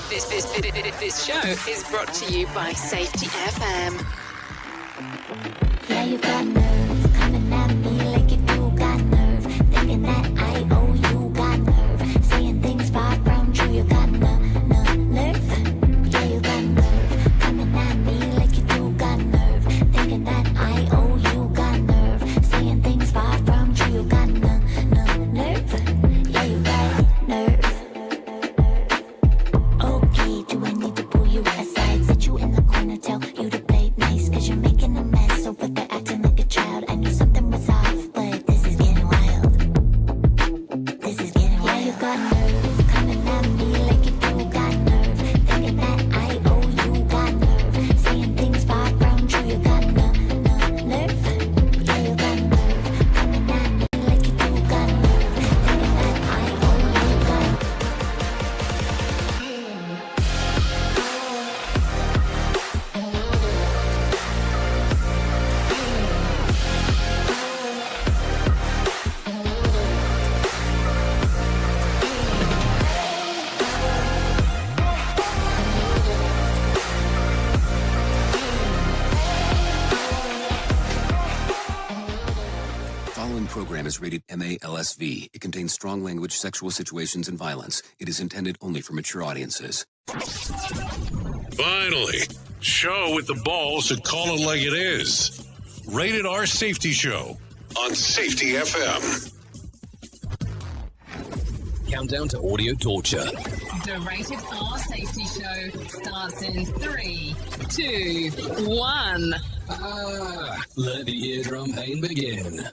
This show is brought to you by Safety FM. Yeah, you got nerve coming at me like you do got nerve. Thinking that I owe you got nerve. Saying things far from true, you got nerve. Yeah, you got nerve coming at me like you do got nerve. Thinking that I owe you got nerve. Saying things far from true, you got nerve. Yeah, you got nerve. Okay, do I need to pull you aside? Sit you in the corner, tell you to play nice, cause you're making a mess over there acting like a child. I knew something was off, but this is getting wild. This is getting wild. Yeah, you got nerve coming at me like you do got nerve. Thinking that I owe you got nerve. Saying things far from true, you got nerve. Yeah, you got nerve coming at me like you do got nerve. Thinking that I owe you got Following program is rated MA-LSV. It contains strong language, sexual situations, and violence. It is intended only for mature audiences. Finally, show with the balls to call it like it is. Rated R Safety Show on Safety FM. Countdown to audio torture. The Rated R Safety Show starts in 3, 2, 1. Let the eardrum pain begin.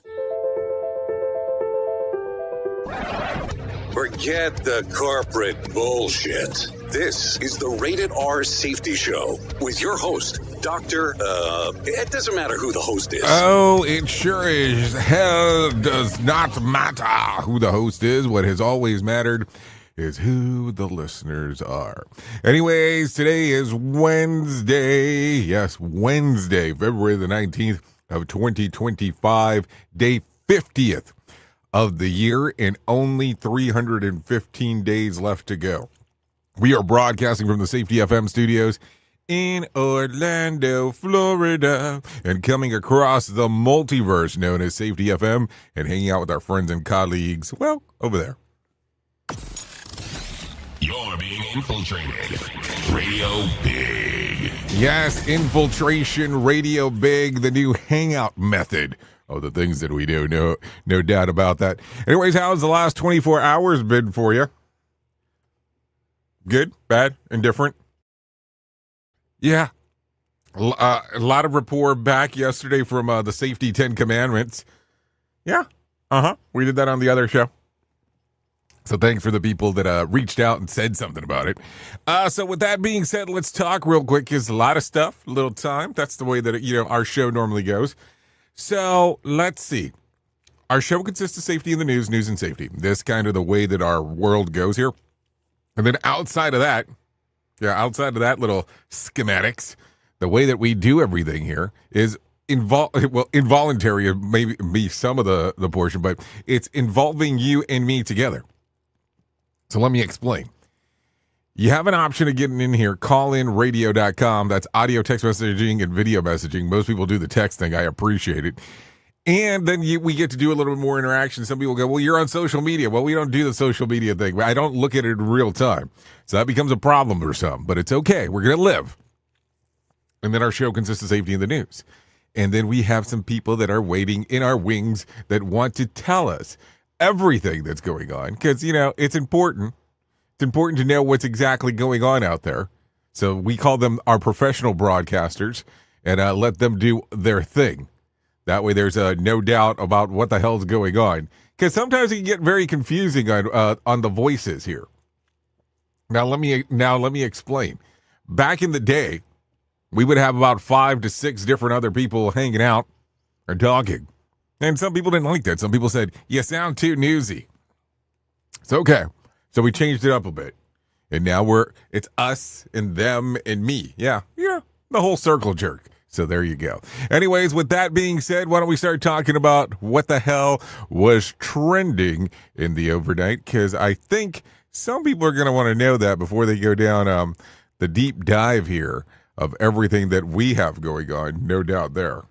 Forget the corporate bullshit. This is the Rated R Safety Show with your host, Dr. It doesn't matter who the host is. Oh, it sure is. Hell does not matter who the host is. What has always mattered is who the listeners are. Anyways, today is Wednesday. Yes, Wednesday, February the 19th of 2025, day 50th of the year, and only 315 days left to go. We are broadcasting from the Safety FM studios in Orlando, Florida, and coming across the multiverse known as Safety FM and hanging out with our friends and colleagues, well, over there. You're being infiltrated. Radio Big. Yes, infiltration radio big, the new hangout method. Oh, the things that we do, no doubt about that. Anyways, how's the last 24 hours been for you? Good, bad, indifferent? Yeah. A lot of rapport back yesterday from the Safety 10 Commandments. Yeah, we did that on the other show. So thanks for the people that reached out and said something about it. So with that being said, let's talk real quick. There's a lot of stuff, little time. That's the way that our show normally goes. So let's see. Our show consists of safety in the news and safety. This kind of the way that our world goes here. And then outside of that little schematics, the way that we do everything here is involuntary, maybe be some of the portion, but it's involving you and me together. So let me explain. You have an option of getting in here, callinradio.com. That's audio, text messaging, and video messaging. Most people do the text thing. I appreciate it. And then we get to do a little bit more interaction. Some people go, well, you're on social media. Well, we don't do the social media thing. I don't look at it in real time. So that becomes a problem for some. But it's okay. We're going to live. And then our show consists of safety in the news. And then we have some people that are waiting in our wings that want to tell us everything that's going on. Because, it's important. It's important to know what's exactly going on out there. So we call them our professional broadcasters and let them do their thing. That way there's no doubt about what the hell's going on. Because sometimes it can get very confusing on the voices here. Now let me explain. Back in the day, we would have about 5 to 6 different other people hanging out or talking. And some people didn't like that. Some people said, you sound too newsy. It's okay. So we changed it up a bit. And now it's us and them and me. Yeah, the whole circle jerk. So there you go. Anyways, with that being said, why don't we start talking about what the hell was trending in the overnight? Because I think Some people are going to want to know that before they go down the deep dive here of everything that we have going on. No doubt there.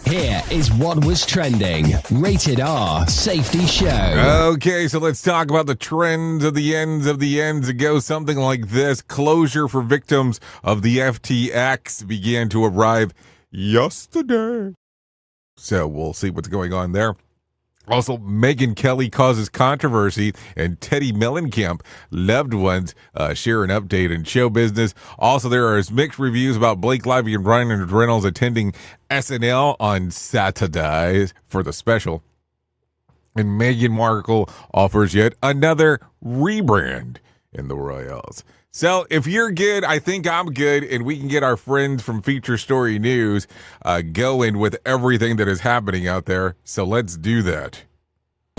Here is what was trending. Rated R Safety Show. Okay, so let's talk about the trends of the ends of the ends. It goes something like this. Closure for victims of the FTX began to arrive yesterday. So we'll see what's going on there. Also, Megyn Kelly causes controversy, and Teddy Mellencamp loved ones share an update in show business. Also, there are mixed reviews about Blake Lively and Ryan Reynolds attending SNL on Saturday for the special. And Meghan Markle offers yet another rebrand in the Royals. So if you're good, I think I'm good, and we can get our friends from Feature Story News going with everything that is happening out there. So let's do that.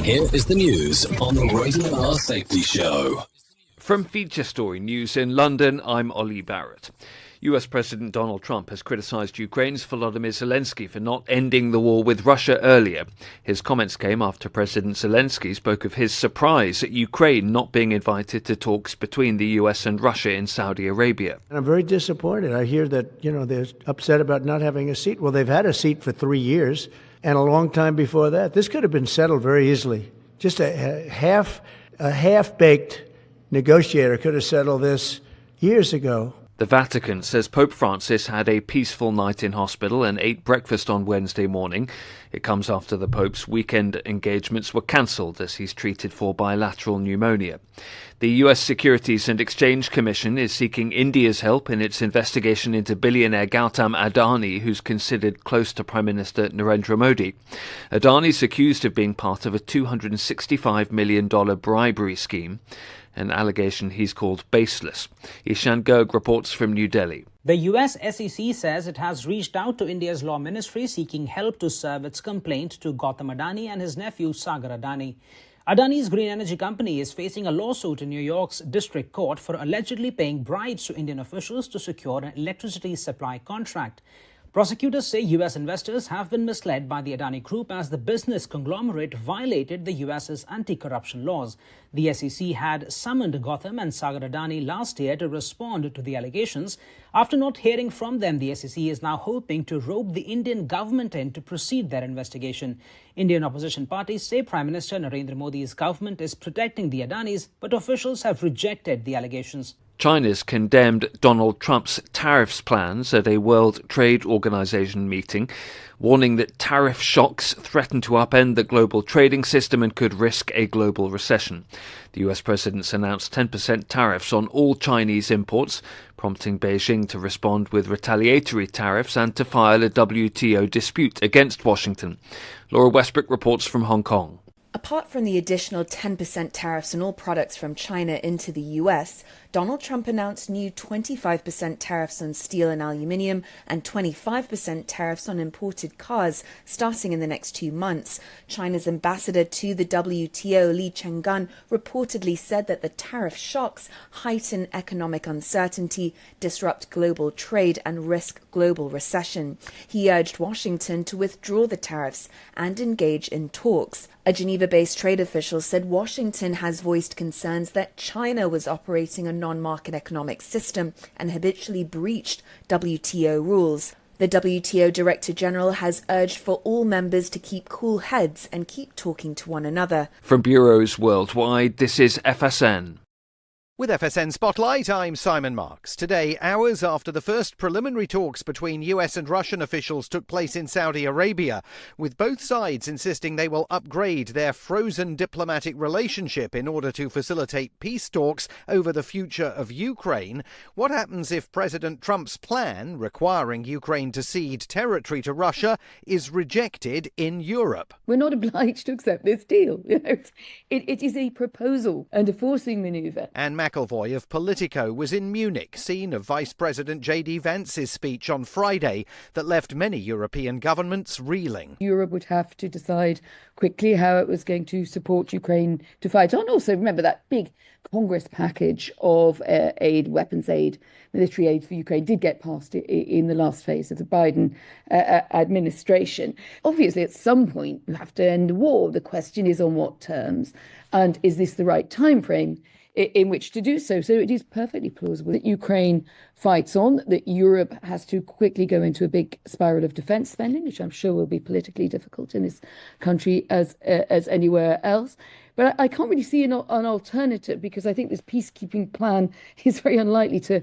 Here is the news on the Rated R Safety Show. From Feature Story News in London, I'm Ollie Barrett. US President Donald Trump has criticised Ukraine's Volodymyr Zelensky for not ending the war with Russia earlier. His comments came after President Zelensky spoke of his surprise at Ukraine not being invited to talks between the US and Russia in Saudi Arabia. And I'm very disappointed. I hear that, they're upset about not having a seat. Well, they've had a seat for 3 years and a long time before that. This could have been settled very easily. Just a half-baked negotiator could have settled this years ago. The Vatican says Pope Francis had a peaceful night in hospital and ate breakfast on Wednesday morning. It comes after the Pope's weekend engagements were cancelled as he's treated for bilateral pneumonia. The US Securities and Exchange Commission is seeking India's help in its investigation into billionaire Gautam Adani, who's considered close to Prime Minister Narendra Modi. Adani's accused of being part of a $265 million bribery scheme, an allegation he's called baseless. Ishan Garg reports from New Delhi. The US SEC says it has reached out to India's law ministry seeking help to serve its complaint to Gautam Adani and his nephew Sagar Adani. Adani's green energy company is facing a lawsuit in New York's district court for allegedly paying bribes to Indian officials to secure an electricity supply contract. Prosecutors say US investors have been misled by the Adani Group as the business conglomerate violated the US's anti-corruption laws. The SEC had summoned Gautam and Sagar Adani last year to respond to the allegations. After not hearing from them, the SEC is now hoping to rope the Indian government in to proceed their investigation. Indian opposition parties say Prime Minister Narendra Modi's government is protecting the Adanis, but officials have rejected the allegations. China's condemned Donald Trump's tariffs plans at a World Trade Organization meeting, warning that tariff shocks threaten to upend the global trading system and could risk a global recession. The US president's announced 10% tariffs on all Chinese imports, prompting Beijing to respond with retaliatory tariffs and to file a WTO dispute against Washington. Laura Westbrook reports from Hong Kong. Apart from the additional 10% tariffs on all products from China into the US, Donald Trump announced new 25% tariffs on steel and aluminium and 25% tariffs on imported cars starting in the next 2 months. China's ambassador to the WTO, Li Chenggan, reportedly said that the tariff shocks heighten economic uncertainty, disrupt global trade and risk global recession. He urged Washington to withdraw the tariffs and engage in talks. A Geneva-based trade official said Washington has voiced concerns that China was operating a non-market economic system and habitually breached WTO rules. The WTO Director General has urged for all members to keep cool heads and keep talking to one another. From bureaus worldwide, this is FSN. With FSN Spotlight, I'm Simon Marks. Today, hours after the first preliminary talks between US and Russian officials took place in Saudi Arabia, with both sides insisting they will upgrade their frozen diplomatic relationship in order to facilitate peace talks over the future of Ukraine, what happens if President Trump's plan, requiring Ukraine to cede territory to Russia, is rejected in Europe? We're not obliged to accept this deal. It is a proposal and a forcing manoeuvre. And McElvoy of Politico was in Munich, scene of Vice President J.D. Vance's speech on Friday that left many European governments reeling. Europe would have to decide quickly how it was going to support Ukraine to fight on. Also, remember that big Congress package of aid, weapons aid, military aid for Ukraine did get passed in the last phase of the Biden administration. Obviously, at some point, you have to end the war. The question is on what terms, and is this the right time frame in which to do so? So it is perfectly plausible that Ukraine fights on, that Europe has to quickly go into a big spiral of defence spending, which I'm sure will be politically difficult in this country as anywhere else. But I can't really see an alternative, because I think this peacekeeping plan is very unlikely to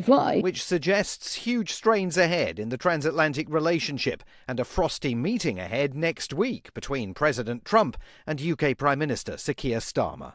fly. Which suggests huge strains ahead in the transatlantic relationship and a frosty meeting ahead next week between President Trump and UK Prime Minister Sir Keir Starmer.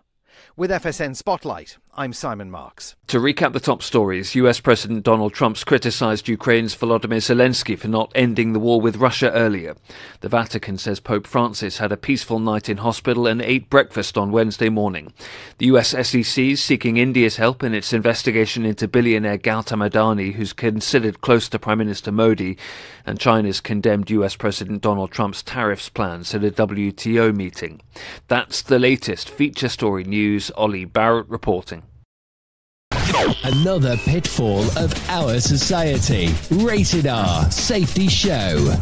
With FSN Spotlight, I'm Simon Marks. To recap the top stories, US President Donald Trump's criticised Ukraine's Volodymyr Zelensky for not ending the war with Russia earlier. The Vatican says Pope Francis had a peaceful night in hospital and ate breakfast on Wednesday morning. The US SEC is seeking India's help in its investigation into billionaire Gautam Adani, who's considered close to Prime Minister Modi, and China's condemned US President Donald Trump's tariffs plans at a WTO meeting. That's the latest feature story news. Ollie Barrett reporting. Another pitfall of our society. Rated R Safety Show.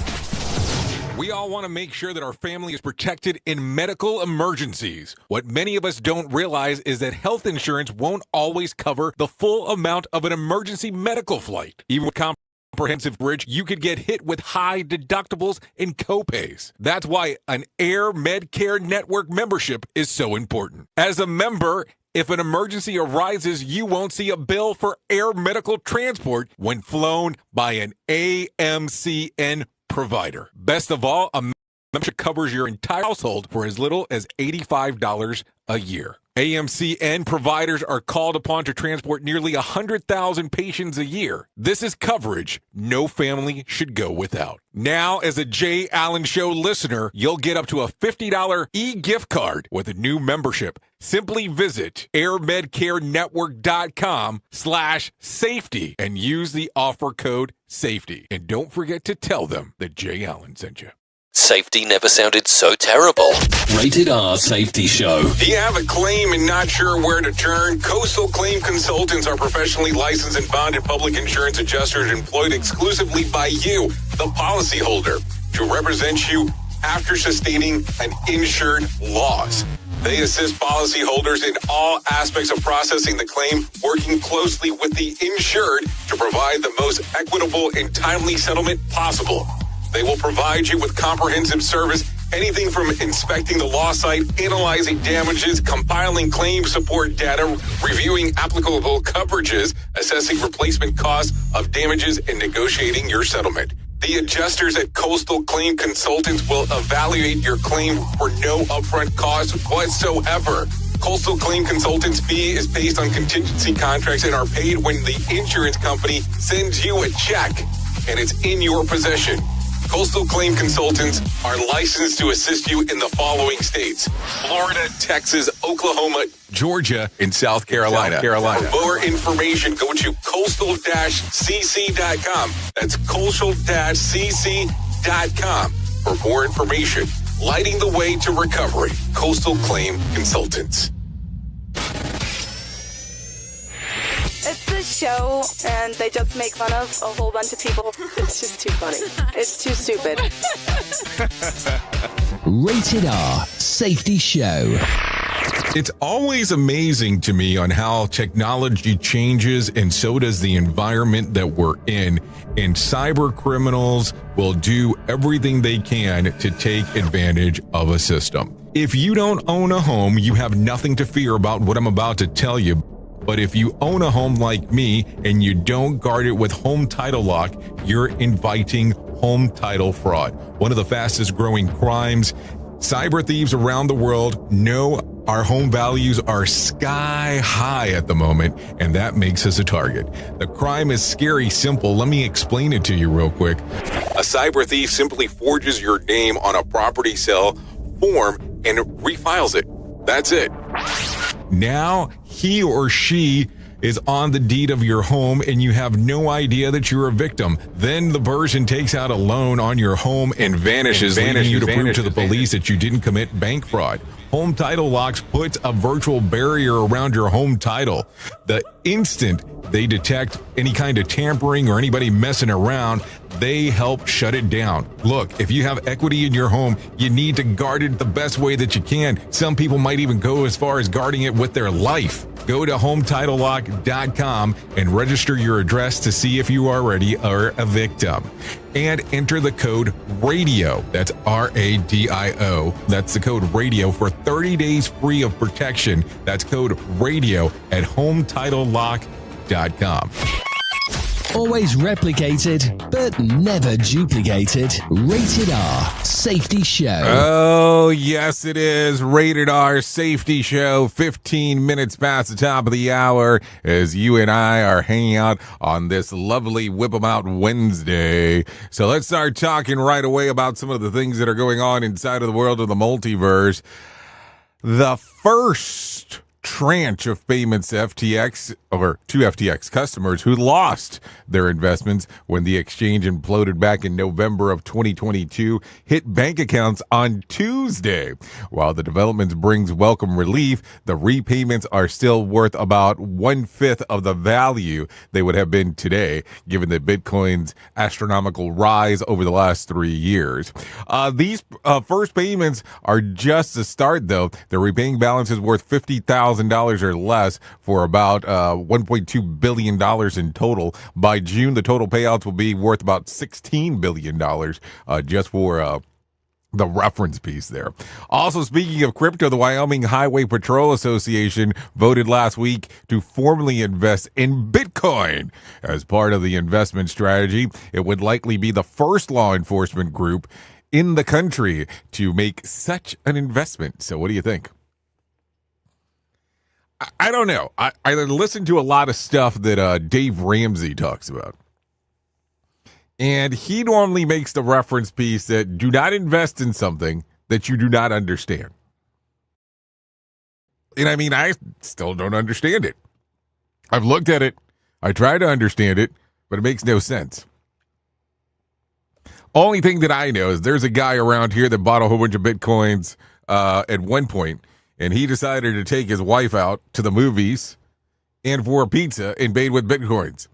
We all want to make sure that our family is protected in medical emergencies. What many of us don't realize is that health insurance won't always cover the full amount of an emergency medical flight. Even with comprehensive coverage, you could get hit with high deductibles and copays. That's why an Air Medcare Network membership is so important. As a member, if an emergency arises, you won't see a bill for air medical transport when flown by an AMCN provider. Best of all, a membership covers your entire household for as little as $85 a year. AMCN providers are called upon to transport nearly 100,000 patients a year. This is coverage no family should go without. Now, as a Jay Allen Show listener, you'll get up to a $50 e-gift card with a new membership. Simply visit airmedcarenetwork.com/safety and use the offer code SAFETY. And don't forget to tell them that Jay Allen sent you. Safety never sounded so terrible. Rated R Safety Show. Do you have a claim and not sure where to turn? Coastal Claim Consultants are professionally licensed and bonded public insurance adjusters employed exclusively by you, the policyholder, to represent you after sustaining an insured loss. They assist policyholders in all aspects of processing the claim, working closely with the insured to provide the most equitable and timely settlement possible. They will provide you with comprehensive service, anything from inspecting the loss site, analyzing damages, compiling claim support data, reviewing applicable coverages, assessing replacement costs of damages, and negotiating your settlement. The adjusters at Coastal Claim Consultants will evaluate your claim for no upfront cost whatsoever. Coastal Claim Consultants' fee is based on contingency contracts and are paid when the insurance company sends you a check and it's in your possession. Coastal Claim Consultants are licensed to assist you in the following states: Florida, Texas, Oklahoma, Georgia, and South Carolina. For more information, go to coastal-cc.com. That's coastal-cc.com. For more information, lighting the way to recovery. Coastal Claim Consultants. It's this show, and they just make fun of a whole bunch of people. It's just too funny. It's too stupid. Rated R Safety Show. It's always amazing to me on how technology changes, and so does the environment that we're in. And cyber criminals will do everything they can to take advantage of a system. If you don't own a home, you have nothing to fear about what I'm about to tell you. But if you own a home like me and you don't guard it with home title lock, you're inviting home title fraud. One of the fastest growing crimes. Cyber thieves around the world know our home values are sky high at the moment, and that makes us a target. The crime is scary simple. Let me explain it to you real quick. A cyber thief simply forges your name on a property sale form and refiles it. That's it. Now, he or she is on the deed of your home and you have no idea that you're a victim. Then the person takes out a loan on your home and vanishes, leaving you to prove to the police that you didn't commit bank fraud. Home Title Locks puts a virtual barrier around your home title. The instant they detect any kind of tampering or anybody messing around, they help shut it down. Look, if you have equity in your home, you need to guard it the best way that you can. Some people might even go as far as guarding it with their life. Go to HometitleLock.com and register your address to see if you already are a victim. And enter the code RADIO. That's RADIO. That's the code RADIO for 30 days free of protection. That's code RADIO at HometitleLock.com. Always replicated, but never duplicated. Rated R Safety Show. Oh, yes, it is. Rated R Safety Show. 15 minutes past the top of the hour as you and I are hanging out on this lovely Whip 'em Out Wednesday. So let's start talking right away about some of the things that are going on inside of the world of the multiverse. The first tranche of payments to FTX customers who lost their investments when the exchange imploded back in November of 2022 hit bank accounts on Tuesday. While the developments brings welcome relief, the repayments are still worth about 1/5 of the value they would have been today, given the Bitcoin's astronomical rise over the last 3 years. These first payments are just a start, though. The repaying balance is worth $50,000 or less for about $1.2 billion in total. By June, the total payouts will be worth about $16 billion just for the reference piece there. Also, speaking of crypto, the Wyoming Highway Patrol Association voted last week to formally invest in Bitcoin. As part of the investment strategy, it would likely be the first law enforcement group in the country to make such an investment. So what do you think? I don't know. I listen to a lot of stuff that Dave Ramsey talks about. And he normally makes the reference piece that do not invest in something that you do not understand. And I mean, I still don't understand it. I've looked at it. I try to understand it, but it makes no sense. Only thing that I know is there's a guy around here that bought a whole bunch of Bitcoins at one point. And he decided to take his wife out to the movies and for a pizza and paid with Bitcoins.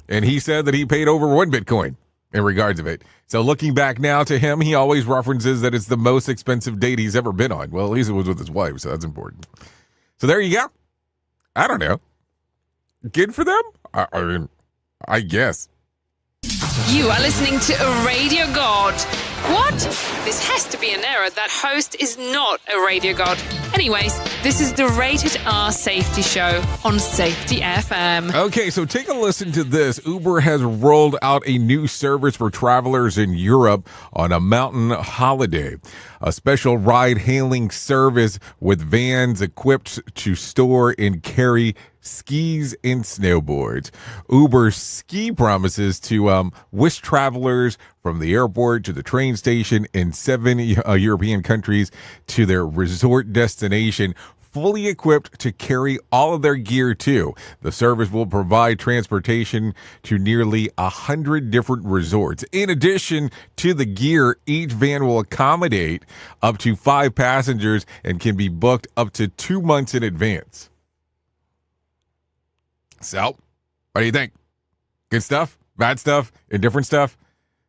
And he said that he paid over 1 Bitcoin in regards of it. So looking back now to him, he always references that it's the most expensive date he's ever been on. Well, at least it was with his wife, so that's important. So there you go. I don't know. Good for them? I mean, I guess. You are listening to a radio god. What? This has to be an error. That host is not a radio god. Anyways, this is the Rated R Safety Show on Safety FM. Okay, so take a listen to this. Uber has rolled out a new service for travelers in Europe on a mountain holiday. A special ride-hailing service with vans equipped to store and carry skis and snowboards. Uber Ski promises to whisk travelers from the airport to the train station in 7 European countries to their resort destination, fully equipped to carry all of their gear too. The service will provide transportation to nearly 100 different resorts. In addition to the gear, each van will accommodate up to 5 passengers and can be booked up to 2 months in advance. So, what do you think? Good stuff? Bad stuff? Indifferent stuff?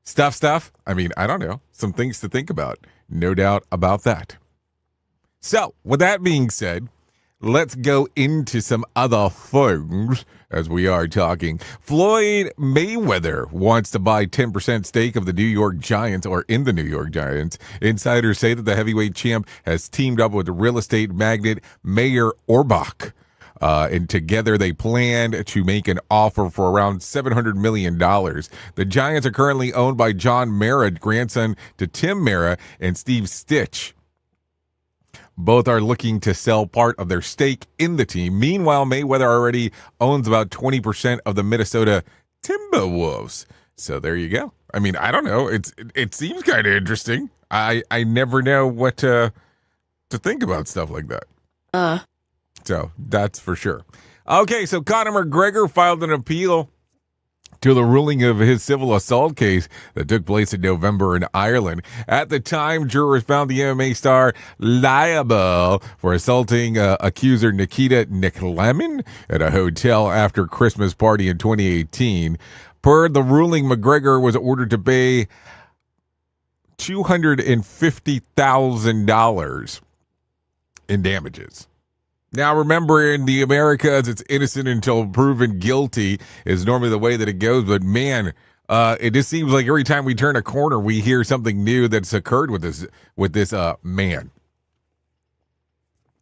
Stuff? I mean, I don't know. Some things to think about. No doubt about that. So, with that being said, let's go into some other things as we are talking. Floyd Mayweather wants to buy 10% stake of the New York Giants, or in the New York Giants. Insiders say that the heavyweight champ has teamed up with the real estate magnate Mayer Orbach. And together they plan to make an offer for around $700 million. The Giants are currently owned by John Mara, grandson to Tim Mara and Steve Stitch. Both are looking to sell part of their stake in the team. Meanwhile, Mayweather already owns about 20% of the Minnesota Timberwolves. So there you go. I mean, I don't know. It seems kind of interesting. I never know what to think about stuff like that. So that's for sure. Okay, so Conor McGregor filed an appeal to the ruling of his civil assault case that took place in November in Ireland. At the time, jurors found the MMA star liable for assaulting accuser Nikita Nicklaman at a hotel after Christmas party in 2018. Per the ruling, McGregor was ordered to pay $250,000 in damages. Now, remember, in the Americas, it's innocent until proven guilty is normally the way that it goes. But man, it just seems like every time we turn a corner, we hear something new that's occurred with this man.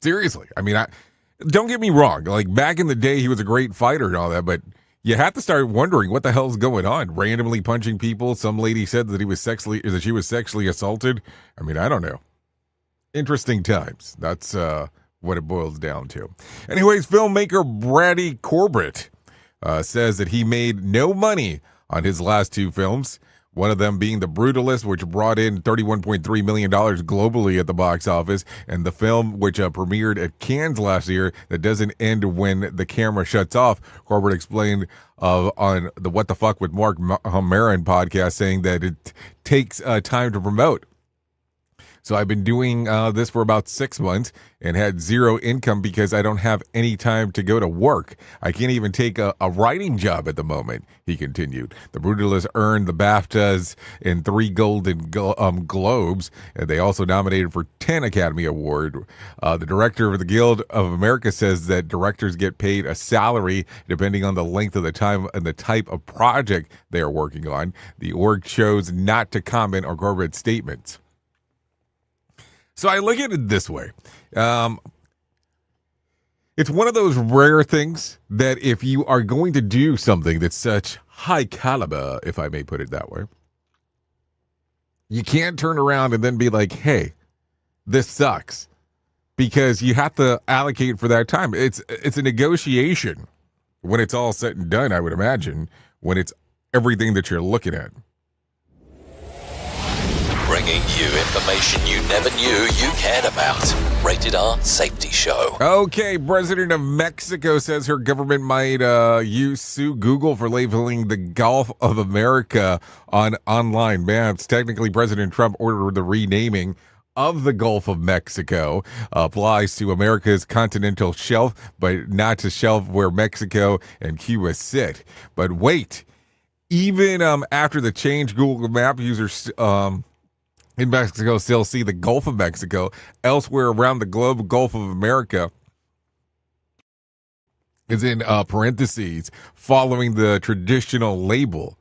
Seriously, I mean, don't get me wrong. Like back in the day, he was a great fighter and all that, but you have to start wondering what the hell's going on. Randomly punching people. Some lady said that she was sexually assaulted. I mean, I don't know. Interesting times. That's what it boils down to. Anyways, filmmaker Brady Corbett says that he made no money on his last two films, one of them being The Brutalist, which brought in $31.3 million globally at the box office, and the film which premiered at Cannes last year that doesn't end when the camera shuts off. Corbett explained on the What the Fuck with Mark Maron podcast, saying that it takes time to promote. So I've been doing this for about 6 months and had zero income because I don't have any time to go to work. I can't even take a writing job at the moment, he continued. The Brutalist earned the BAFTAs and 3 Golden Globes, and they also nominated for 10 Academy Award. The director of the Guild of America says that directors get paid a salary depending on the length of the time and the type of project they are working on. The org chose not to comment on Corbett's statements. So I look at it this way. It's one of those rare things that if you are going to do something that's such high caliber, if I may put it that way, you can't turn around and then be like, hey, this sucks. Because you have to allocate for that time. It's a negotiation when it's all said and done, I would imagine, when it's everything that you're looking at. Bringing you information you never knew you cared about. Rated R Safety Show. Okay, President of Mexico says her government might sue Google for labeling the Gulf of America on online maps. Technically, President Trump ordered the renaming of the Gulf of Mexico. Applies to America's continental shelf, but not to shelf where Mexico and Cuba sit. But wait, even after the change, Google Map users in Mexico still see the Gulf of Mexico. Elsewhere around the globe, Gulf of America is in parentheses following the traditional label.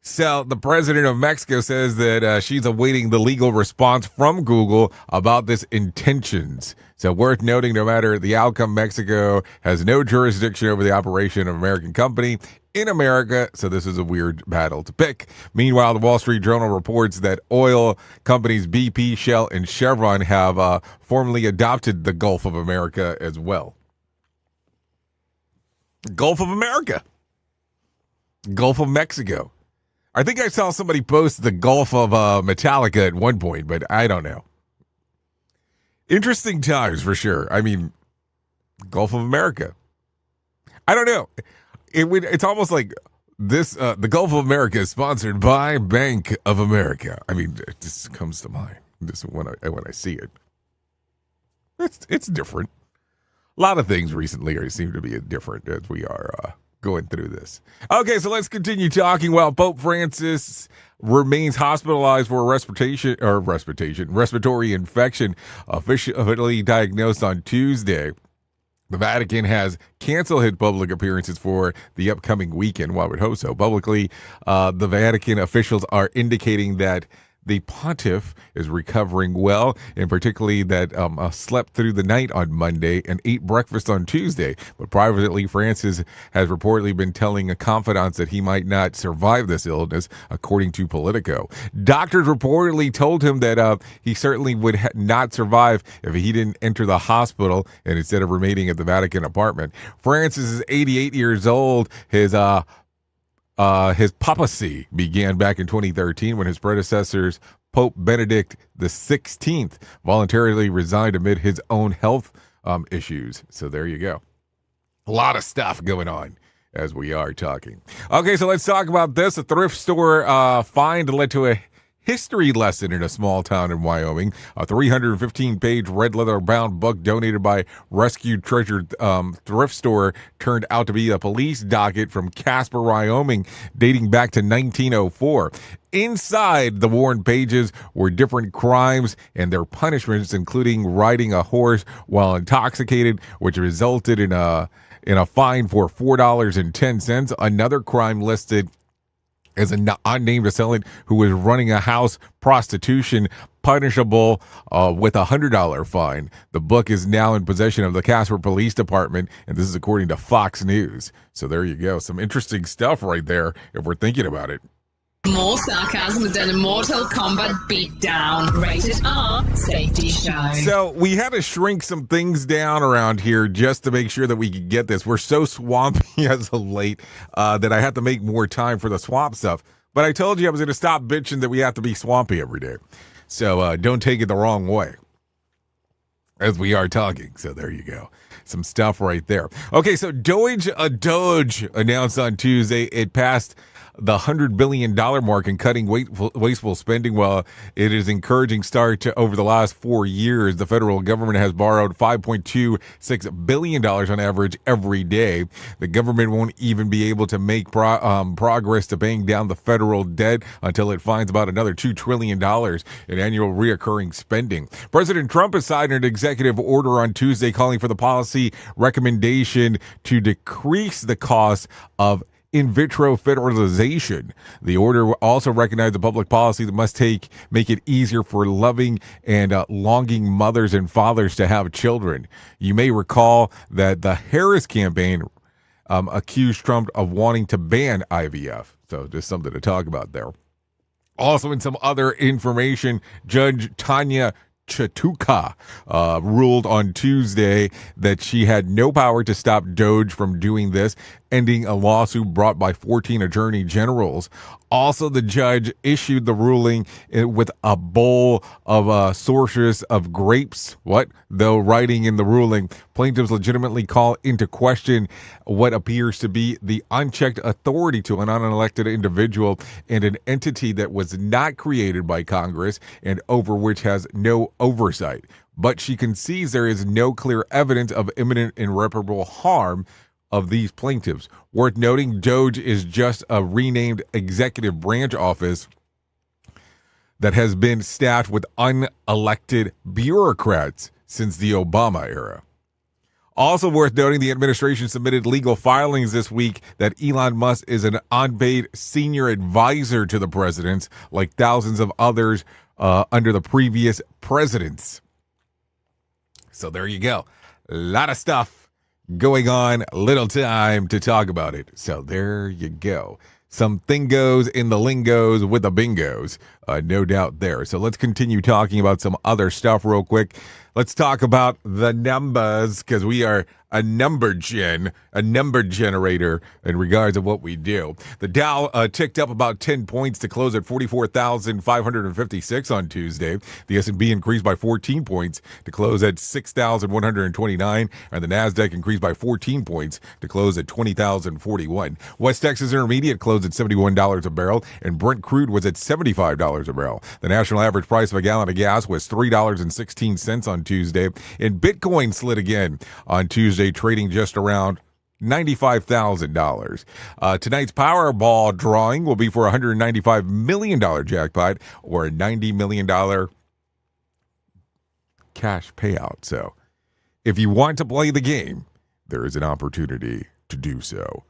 So the president of Mexico says that she's awaiting the legal response from Google about this intentions. So worth noting, no matter the outcome, Mexico has no jurisdiction over the operation of an American company in America, so this is a weird battle to pick. Meanwhile, the Wall Street Journal reports that oil companies BP, Shell, and Chevron have formally adopted the Gulf of America as well. Gulf of America. Gulf of Mexico. I think I saw somebody post the Gulf of Metallica at one point, but I don't know. Interesting times for sure. I mean, Gulf of America. I don't know. It's almost like this. The Gulf of America is sponsored by Bank of America. I mean, it just comes to mind this when I see it. It's different. A lot of things recently seem to be different as we are going through this. Okay, so let's continue talking. While Pope Francis remains hospitalized for a respiratory infection, officially diagnosed on Tuesday. The Vatican has canceled his public appearances for the upcoming weekend. Well, I would hope so. Publicly, the Vatican officials are indicating that the pontiff is recovering well, and particularly that slept through the night on Monday and ate breakfast on Tuesday. But privately, Francis has reportedly been telling a confidant that he might not survive this illness, according to Politico. Doctors reportedly told him that he certainly would not survive if he didn't enter the hospital and instead of remaining at the Vatican apartment. Francis is 88 years old. His papacy began back in 2013 when his predecessors, Pope Benedict XVI, voluntarily resigned amid his own health issues. So there you go. A lot of stuff going on as we are talking. Okay, so let's talk about this. A thrift store find led to a history lesson in a small town in Wyoming. A 315-page red leather-bound book donated by Rescued Treasure thrift store turned out to be a police docket from Casper, Wyoming, dating back to 1904. Inside the worn pages were different crimes and their punishments, including riding a horse while intoxicated, which resulted in a fine for $4.10. Another crime listed as an unnamed assailant who was running a house prostitution, punishable with a $100 fine. The book is now in possession of the Casper Police Department, and this is according to Fox News. So there you go. Some interesting stuff right there if we're thinking about it. More sarcasm than a Mortal Kombat beatdown. Rated R Safety Show. So we had to shrink some things down around here just to make sure that we could get this. We're so swampy as of late that I had to make more time for the swamp stuff. But I told you I was going to stop bitching that we have to be swampy every day. So don't take it the wrong way as we are talking. So there you go. Some stuff right there. Okay, so Doge announced on Tuesday it passed the $100 billion mark in cutting wasteful spending. While it is encouraging start to over the last 4 years, the federal government has borrowed $5.26 billion on average every day. The government won't even be able to make progress to paying down the federal debt until it finds about another $2 trillion in annual reoccurring spending. President Trump has signed an executive order on Tuesday calling for the policy recommendation to decrease the cost of in vitro fertilization. The order also recognized the public policy that must make it easier for loving and longing mothers and fathers to have children. You may recall that the Harris campaign accused Trump of wanting to ban IVF. So just something to talk about there. Also, in some other information, Judge Tanya Chatuka ruled on Tuesday that she had no power to stop Doge from doing this, ending a lawsuit brought by 14 attorney generals. Also, the judge issued the ruling with a bowl of sources of grapes. Though writing in the ruling, plaintiffs legitimately call into question what appears to be the unchecked authority to an unelected individual and an entity that was not created by Congress and over which has no oversight. But she concedes there is no clear evidence of imminent irreparable harm of these plaintiffs. Worth noting, Doge is just a renamed executive branch office that has been staffed with unelected bureaucrats since the Obama era. Also worth noting, the administration submitted legal filings this week that Elon Musk is an unpaid senior advisor to the presidents, like thousands of others under the previous presidents. So there you go. A lot of stuff going on, little time to talk about it. So there you go. Some thingos in the lingos with the bingos, no doubt there. So let's continue talking about some other stuff real quick. Let's talk about the numbers, because we are a number generator in regards to what we do. The Dow ticked up about 10 points to close at 44,556 on Tuesday. The S&P increased by 14 points to close at 6,129, and the Nasdaq increased by 14 points to close at 20,041. West Texas Intermediate closed at $71 a barrel, and Brent crude was at $75 a barrel. The national average price of a gallon of gas was $3.16 on Tuesday, and Bitcoin slid again on Tuesday, trading just around $95,000. Tonight's Powerball drawing will be for a $195 million jackpot or a $90 million cash payout. So if you want to play the game, there is an opportunity to do so.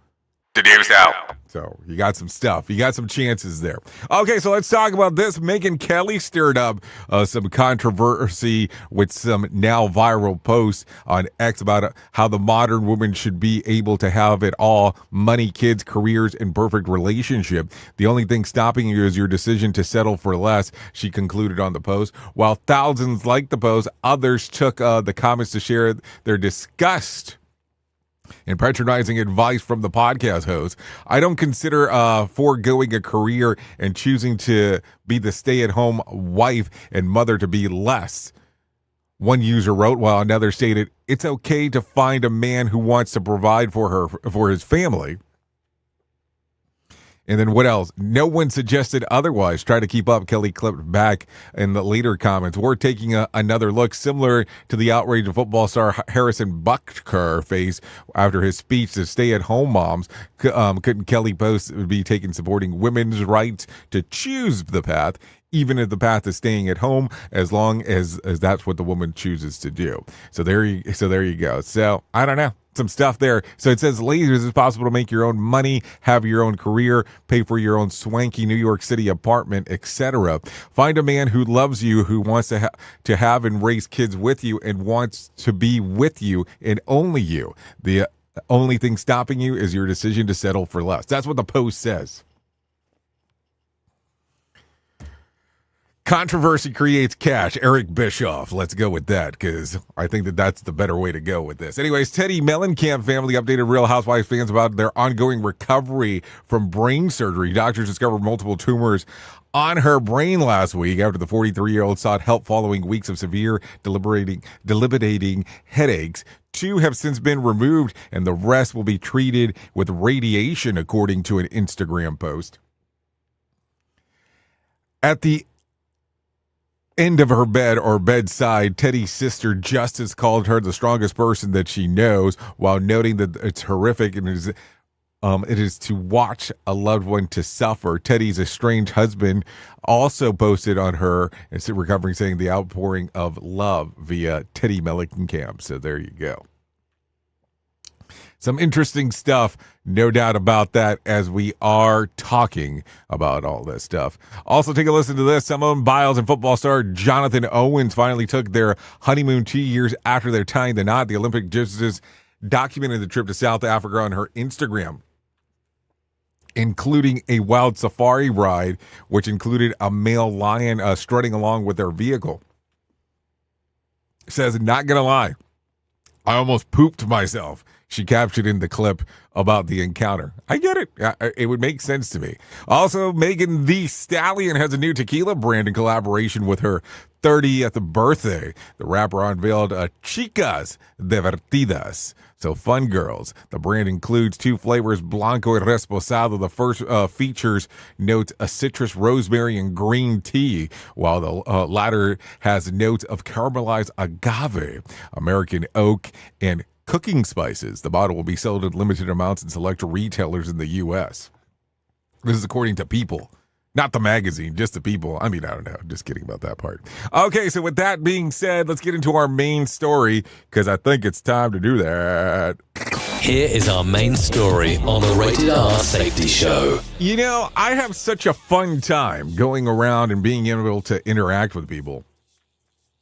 So you got some stuff. You got some chances there. Okay, so let's talk about this. Megyn Kelly stirred up some controversy with some now viral posts on X about how the modern woman should be able to have it all: money, kids, careers, and perfect relationship. The only thing stopping you is your decision to settle for less, she concluded on the post. While thousands liked the post, others took the comments to share their disgust and patronizing advice from the podcast host. I don't consider foregoing a career and choosing to be the stay-at-home wife and mother to be less. One user wrote, while another stated, it's okay to find a man who wants to provide for his family. And then what else? No one suggested otherwise. Try to keep up, Kelly clipped back in the later comments. We're taking another look similar to the outrage of football star Harrison Butker faced after his speech to stay-at-home moms. Couldn't Kelly post would be taking supporting women's rights to choose the path, even if the path is staying at home, as long as that's what the woman chooses to do. So there you go. So I don't know. Some stuff there. So it says, ladies, it's possible to make your own money, have your own career, pay for your own swanky New York City apartment, etc. Find a man who loves you, who wants to have and raise kids with you, and wants to be with you and only you. The only thing stopping you is your decision to settle for less. That's what the post says. Controversy creates cash. Eric Bischoff. Let's go with that, because I think that's the better way to go with this. Anyways, Teddy Mellencamp family updated Real Housewives fans about their ongoing recovery from brain surgery. Doctors discovered multiple tumors on her brain last week after the 43-year-old sought help following weeks of severe debilitating headaches. 2 have since been removed, and the rest will be treated with radiation, according to an Instagram post. At the end of her bed or bedside, Teddy's sister Justice called her the strongest person that she knows, while noting that it's horrific and it is to watch a loved one to suffer. Teddy's estranged husband also posted on her and recovering, saying the outpouring of love via Teddy Mellencamp. So there you go. Some interesting stuff, no doubt about that, as we are talking about all this stuff. Also, take a listen to this. Simone Biles and football star Jonathan Owens finally took their honeymoon 2 years after their tying the knot. The Olympic gymnast documented the trip to South Africa on her Instagram, including a wild safari ride, which included a male lion strutting along with their vehicle. Says, not gonna lie, I almost pooped myself, she captured in the clip about the encounter. I get it. It would make sense to me. Also, Megan Thee Stallion has a new tequila brand in collaboration with her 30th birthday. The rapper unveiled Chicas Divertidas, so fun girls. The brand includes 2 flavors, Blanco and Reposado. The first features notes a citrus, rosemary, and green tea, while the latter has notes of caramelized agave, American oak, and cooking spices. The bottle will be sold in limited amounts in select retailers in the U.S. This is according to People. Not the magazine, just the People. I mean, I don't know. Just kidding about that part. Okay, so with that being said, let's get into our main story, because I think it's time to do that. Here is our main story on the Rated R Safety Show. You know, I have such a fun time going around and being able to interact with people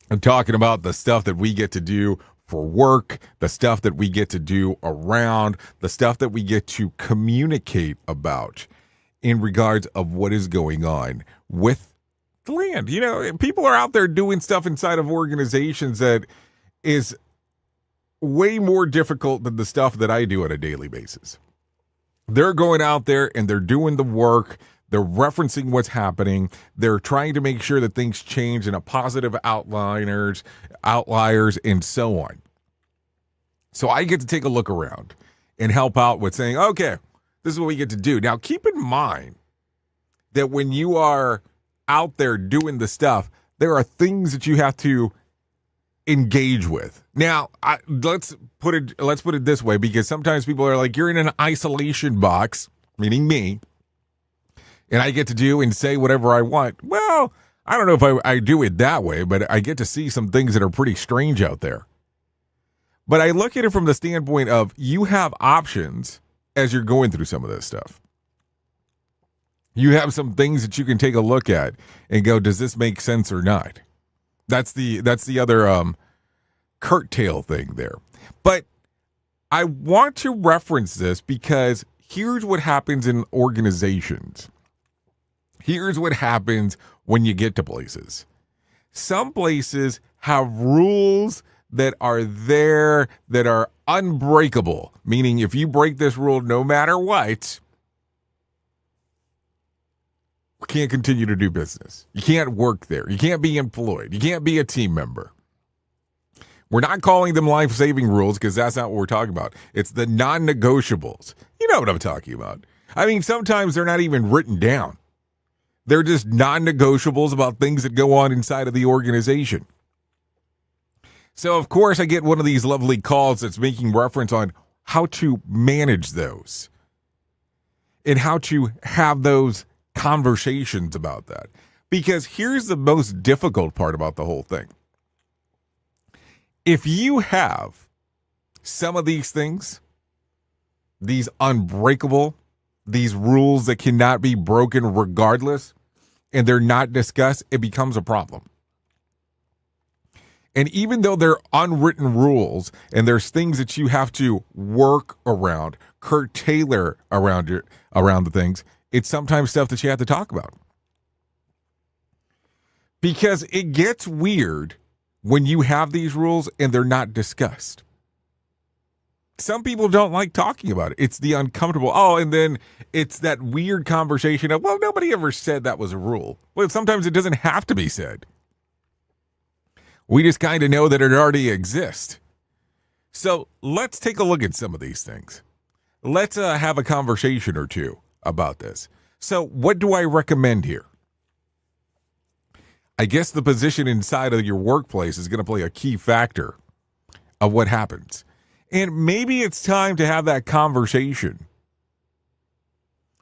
and talking about the stuff that we get to do for work, the stuff that we get to do around, the stuff that we get to communicate about in regards of what is going on with the land. You know, people are out there doing stuff inside of organizations that is way more difficult than the stuff that I do on a daily basis. They're going out there and they're doing the work. They're referencing what's happening. They're trying to make sure that things change in a positive outliers, and so on. So I get to take a look around and help out with saying, okay, this is what we get to do. Now, keep in mind that when you are out there doing the stuff, there are things that you have to engage with. Now, let's put it this way, because sometimes people are like, you're in an isolation box, meaning me, and I get to do and say whatever I want. Well, I don't know if I do it that way, but I get to see some things that are pretty strange out there. But I look at it from the standpoint of you have options as you're going through some of this stuff. You have some things that you can take a look at and go, does this make sense or not? That's the other curtail thing there. But I want to reference this because here's what happens in organizations. Here's what happens when you get to places. Some places have rules that are there that are unbreakable, meaning if you break this rule no matter what, you can't continue to do business. You can't work there. You can't be employed. You can't be a team member. We're not calling them life-saving rules because that's not what we're talking about. It's the non-negotiables. You know what I'm talking about. I mean, sometimes they're not even written down. They're just non-negotiables about things that go on inside of the organization. So, of course, I get one of these lovely calls that's making reference on how to manage those and how to have those conversations about that. Because here's the most difficult part about the whole thing. If you have some of these things, these unbreakable, these rules that cannot be broken regardless, and they're not discussed, it becomes a problem. And even though they're unwritten rules and there's things that you have to work around, curtail around the things, it's sometimes stuff that you have to talk about. Because it gets weird when you have these rules and they're not discussed. Some people don't like talking about it. It's the uncomfortable. Oh, and then it's that weird conversation of, well, nobody ever said that was a rule. Well, sometimes it doesn't have to be said. We just kind of know that it already exists. So let's take a look at some of these things. Let's have a conversation or two about this. So what do I recommend here? I guess the position inside of your workplace is going to play a key factor of what happens. And maybe it's time to have that conversation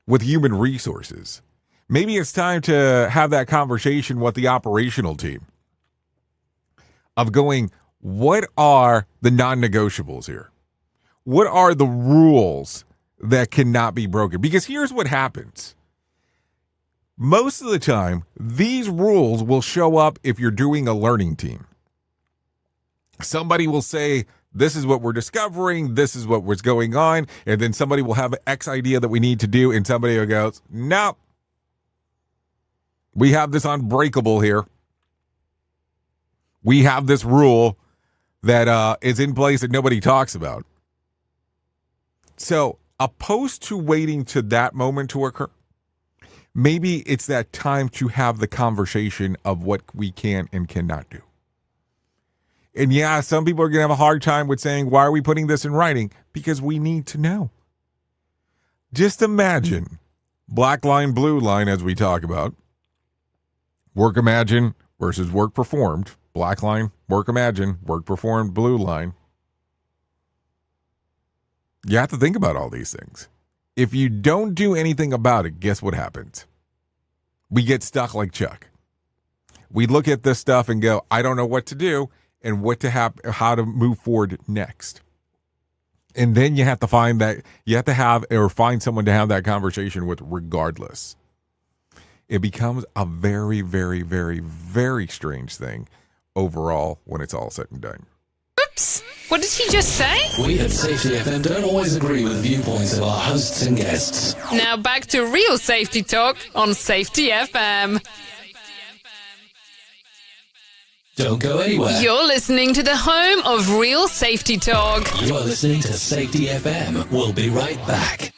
with human resources. Maybe it's time to have that conversation with the operational team of going, what are the non-negotiables here? What are the rules that cannot be broken? Because here's what happens. Most of the time, these rules will show up if you're doing a learning team. Somebody will say, this is what we're discovering, this is what was going on, and then somebody will have an X idea that we need to do, and somebody will go, nope, we have this unbreakable here. We have this rule that is in place that nobody talks about. So, opposed to waiting to that moment to occur, maybe it's that time to have the conversation of what we can and cannot do. And yeah, some people are going to have a hard time with saying, why are we putting this in writing? Because we need to know. Just imagine black line, blue line, as we talk about. Work imagined versus work performed. Black line, work imagined, work performed, blue line. You have to think about all these things. If you don't do anything about it, guess what happens? We get stuck like Chuck. We look at this stuff and go, I don't know what to do and how to move forward next. And then you have to find someone to have that conversation with regardless. It becomes a very, very, very, very strange thing overall when it's all said and done. Oops! What did he just say? We at Safety FM don't always agree with the viewpoints of our hosts and guests. Now back to real safety talk on Safety FM. Don't go anywhere. You're listening to the home of real safety talk. You're listening to Safety FM. We'll be right back.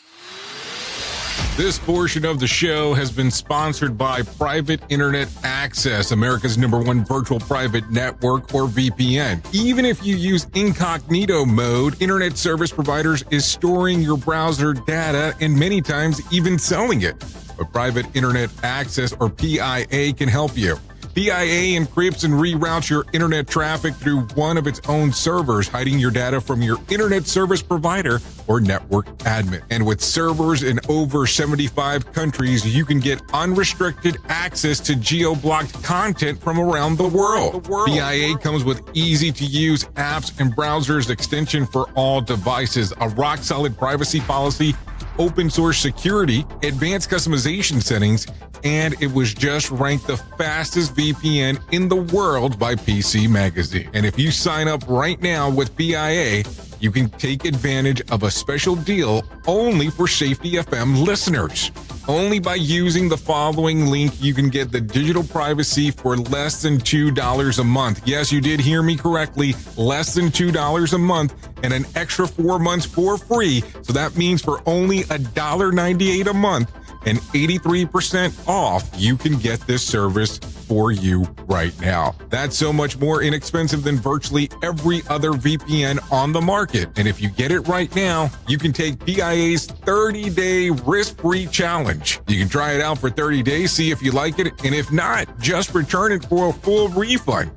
This portion of the show has been sponsored by Private Internet Access, America's #1 virtual private network, or VPN. Even if you use incognito mode, internet service providers is storing your browser data and many times even selling it. But Private Internet Access, or PIA, can help you. PIA encrypts and reroutes your internet traffic through one of its own servers, hiding your data from your internet service provider or network admin. And with servers in over 75 countries, you can get unrestricted access to geo-blocked content from around the world. PIA comes with easy-to-use apps and browsers extension for all devices, a rock-solid privacy policy, open source security, advanced customization settings, and it was just ranked the fastest VPN in the world by PC Magazine. And if you sign up right now with PIA, you can take advantage of a special deal only for Safety FM listeners. Only by using the following link, you can get the digital privacy for less than $2 a month. Yes, you did hear me correctly, less than $2 a month, and an extra 4 months for free. So that means for only $1.98 a month and 83% off, you can get this service for you right now. That's so much more inexpensive than virtually every other VPN on the market. And if you get it right now, you can take PIA's 30-day risk-free challenge. You can try it out for 30 days, see if you like it, and if not, just return it for a full refund.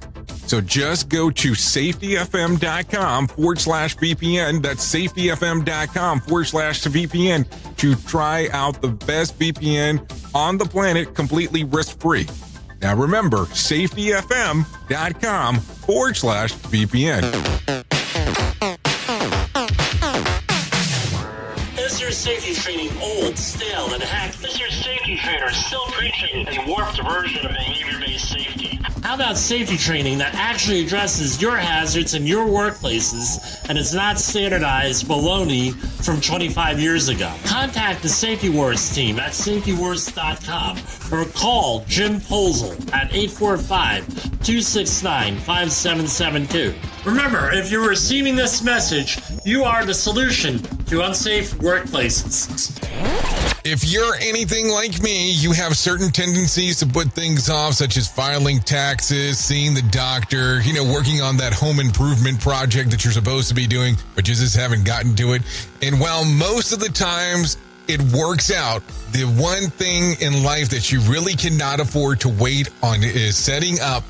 So just go to safetyfm.com/VPN. That's safetyfm.com/VPN to try out the best VPN on the planet completely risk-free. Now remember, safetyfm.com/VPN. Is your safety training old, stale, and hacked? Is your safety trainer still preaching a warped version of behavior-based safety? How about safety training that actually addresses your hazards in your workplaces and is not standardized baloney from 25 years ago? Contact the Safety Wars team at safetywars.com or call Jim Posel at 845-269-5772. Remember, if you're receiving this message, you are the solution to unsafe workplaces. If you're anything like me, you have certain tendencies to put things off, such as filing taxes, seeing the doctor, working on that home improvement project that you're supposed to be doing, but you just haven't gotten to it. And while most of the times it works out, the one thing in life that you really cannot afford to wait on is setting up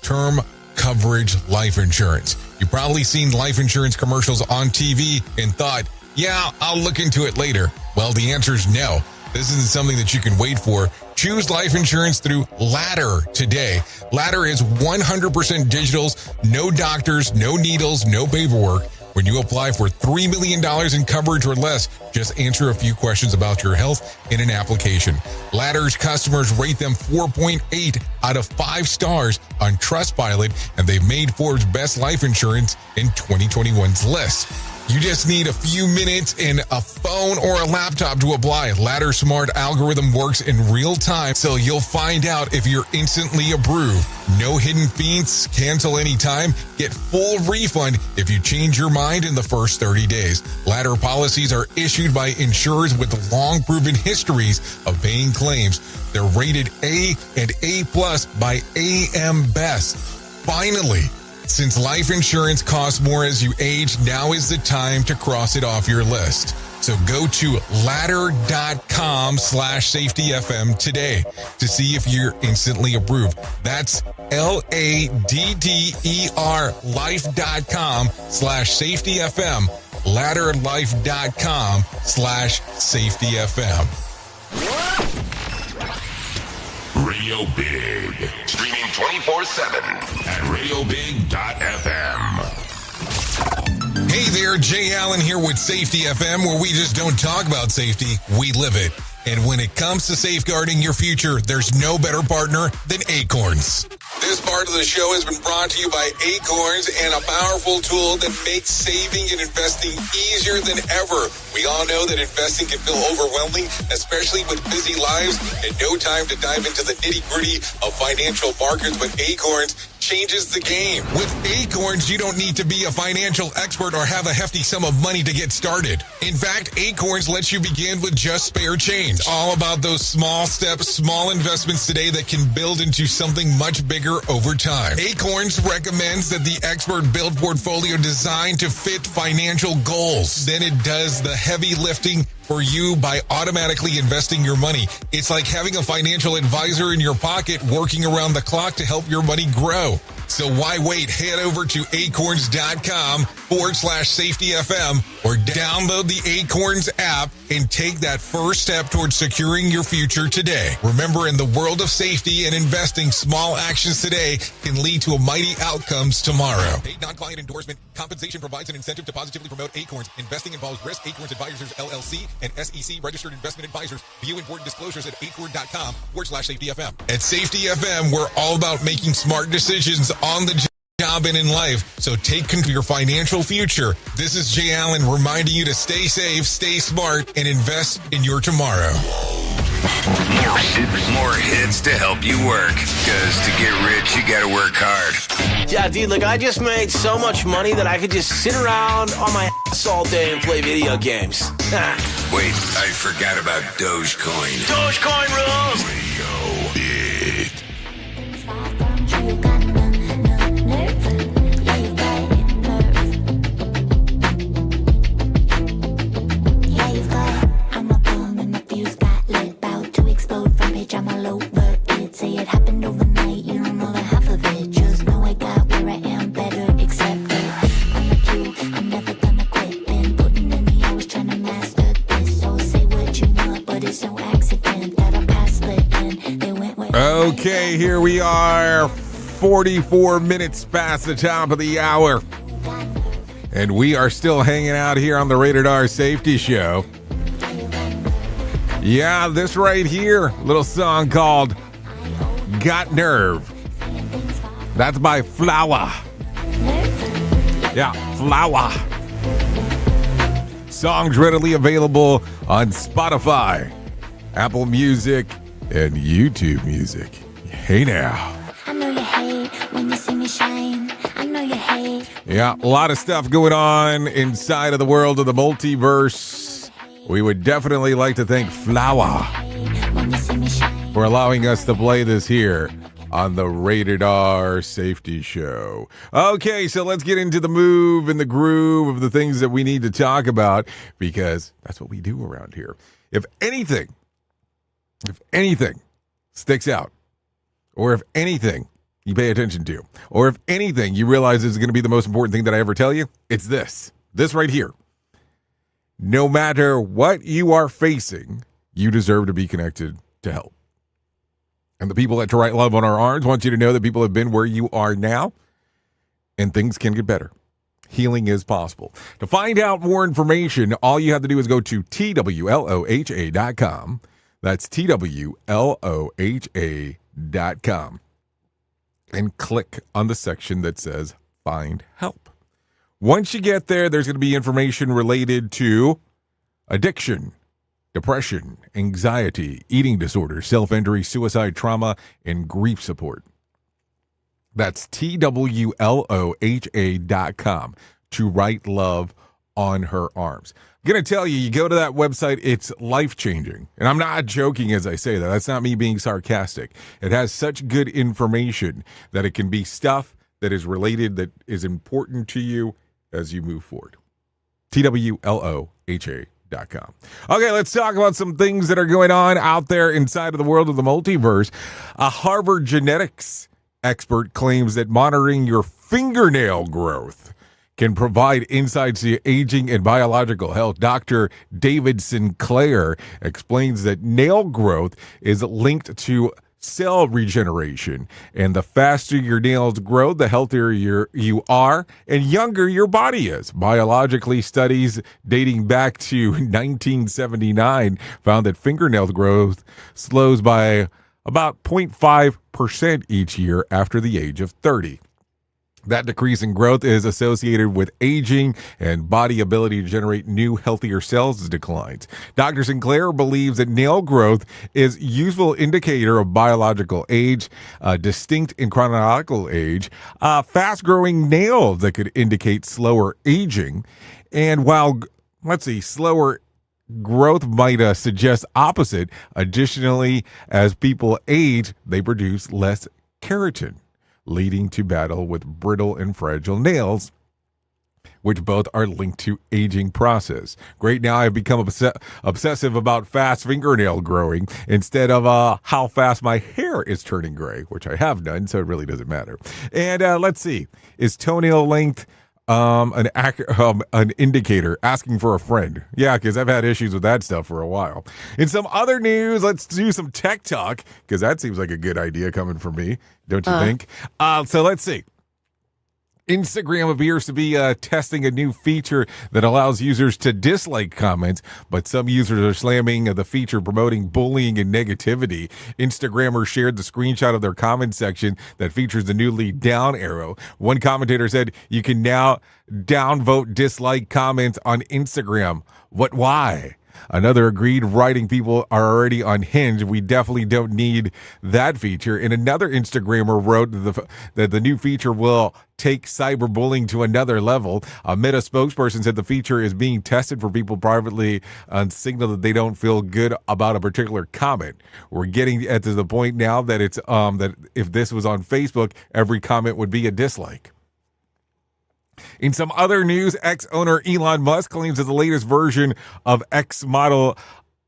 term coverage life insurance. You've probably seen life insurance commercials on TV and thought, yeah, I'll look into it later. Well, the answer is no. This isn't something that you can wait for. Choose life insurance through Ladder today. Ladder is 100% digitals, no doctors, no needles, no paperwork. When you apply for $3 million in coverage or less, just answer a few questions about your health in an application. Ladder's customers rate them 4.8 out of 5 stars on Trustpilot, and they've made Forbes' best life insurance in 2021's list. You just need a few minutes and a phone or a laptop to apply. Ladder's smart algorithm works in real time, so you'll find out if you're instantly approved. No hidden fees, cancel anytime, get full refund if you change your mind in the first 30 days. Ladder policies are issued by insurers with long proven histories of paying claims. They're rated A and A+ by AM Best. Finally, since life insurance costs more as you age, now is the time to cross it off your list. So go to ladder.com/safetyfm today to see if you're instantly approved. That's LADDER life.com/safetyfm. Ladderlife.com/safetyfm. Radio Big. Streaming 24/7 at radiobig.fm. Hey there, Jay Allen here with Safety FM, where we just don't talk about safety, we live it. And when it comes to safeguarding your future, there's no better partner than Acorns. This part of the show has been brought to you by Acorns and a powerful tool that makes saving and investing easier than ever. We all know that investing can feel overwhelming, especially with busy lives and no time to dive into the nitty-gritty of financial markets, but Acorns changes the game. With Acorns, you don't need to be a financial expert or have a hefty sum of money to get started. In fact, Acorns lets you begin with just spare change. All about those small steps, small investments today that can build into something much bigger over time. Acorns recommends that the expert build portfolio designed to fit financial goals. Then it does the heavy lifting for you by automatically investing your money. It's like having a financial advisor in your pocket working around the clock to help your money grow. So why wait? Head over to acorns.com/safetyfm or download the Acorns app and take that first step towards securing your future today. Remember, in the world of safety and investing, small actions today can lead to mighty outcomes tomorrow. Paid non-client endorsement. Compensation provides an incentive to positively promote Acorns. Investing involves risk. Acorns Advisors, LLC, and SEC registered investment advisors. View important disclosures at acorn.com/safetyfm. At Safety FM, we're all about making smart decisions on the job and in life. So take control of your financial future. This is Jay Allen reminding you to stay safe, stay smart, and invest in your tomorrow. More hits to help you work. Because to get rich, you gotta work hard. Yeah, dude, look, I just made so much money that I could just sit around on my ass all day and play video games. Wait, I forgot about Dogecoin. Dogecoin rules! Radio Big. Okay, here we are, 44 minutes past the top of the hour. And we are still hanging out here on the Rated R Safety Show. Yeah, this right here, little song called Got Nerve. That's by Flauwher. Yeah, Flauwher. Songs readily available on Spotify, Apple Music, and YouTube Music. Hey now. I know you hate when you see me shine. I know you hate. Yeah, a lot of stuff going on inside of the world of the multiverse. We would definitely like to thank Flauwher for allowing us to play this here on the Rated R Safety Show. Okay, so let's get into the move and the groove of the things that we need to talk about, because that's what we do around here. If anything sticks out, or if anything you pay attention to, or if anything you realize is going to be the most important thing that I ever tell you, it's this right here. No matter what you are facing, you deserve to be connected to help. And the people at To Write Love on Our Arms want you to know that people have been where you are now, and things can get better. Healing is possible. To find out more information, all you have to do is go to TWLOHA.com. That's TWLOHA.com. And click on the section that says Find Help. Once you get there, there's going to be information related to addiction, depression, anxiety, eating disorders, self-injury, suicide, trauma, and grief support. That's TWLOHA.com. To Write Love on Her Arms. I'm going to tell you, you go to that website, it's life-changing. And I'm not joking as I say that. That's not me being sarcastic. It has such good information that it can be stuff that is related, that is important to you as you move forward. TWLOHA.com. Okay, let's talk about some things that are going on out there inside of the world of the multiverse. A Harvard genetics expert claims that monitoring your fingernail growth can provide insights to aging and biological health. Dr. David Sinclair explains that nail growth is linked to cell regeneration, and the faster your nails grow, the healthier you are and younger your body is. Biologically, studies dating back to 1979 found that fingernail growth slows by about 0.5% each year after the age of 30. That decrease in growth is associated with aging, and body ability to generate new, healthier cells declines. Dr. Sinclair believes that nail growth is a useful indicator of biological age, distinct in chronological age, fast-growing nails that could indicate slower aging. And while, slower growth might suggest opposite, additionally, as people age, they produce less keratin, leading to battle with brittle and fragile nails, which both are linked to aging process. Great, now I've become obsessive about fast fingernail growing instead of how fast my hair is turning gray, which I have done, so it really doesn't matter. And let's see, is toenail length an indicator? Asking for a friend. Yeah, because I've had issues with that stuff for a while. In some other news, let's do some tech talk, because that seems like a good idea coming from me, don't you think? So let's see. Instagram appears to be testing a new feature that allows users to dislike comments, but some users are slamming the feature, promoting bullying and negativity. Instagrammers shared the screenshot of their comment section that features the newly down arrow. One commentator said, "You can now downvote dislike comments on Instagram. Why?" Another agreed, writing people are already unhinged. We definitely don't need that feature. And another Instagrammer wrote that the new feature will take cyberbullying to another level. A Meta spokesperson said the feature is being tested for people privately on signal that they don't feel good about a particular comment. We're getting to the point now that it's that if this was on Facebook, every comment would be a dislike. In some other news, X owner Elon Musk claims that the latest version of X model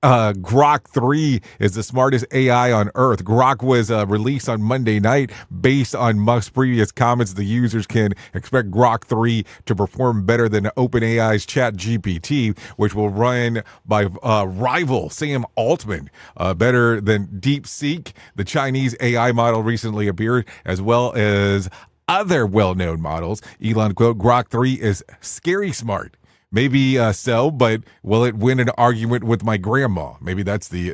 Grok 3 is the smartest AI on Earth. Grok was released on Monday night. Based on Musk's previous comments, the users can expect Grok 3 to perform better than OpenAI's ChatGPT, which will run by rival Sam Altman. Better than DeepSeek, the Chinese AI model recently appeared, as well as other well-known models. Elon quote, Grok 3 is scary smart. Maybe so, but will it win an argument with my grandma? Maybe that's the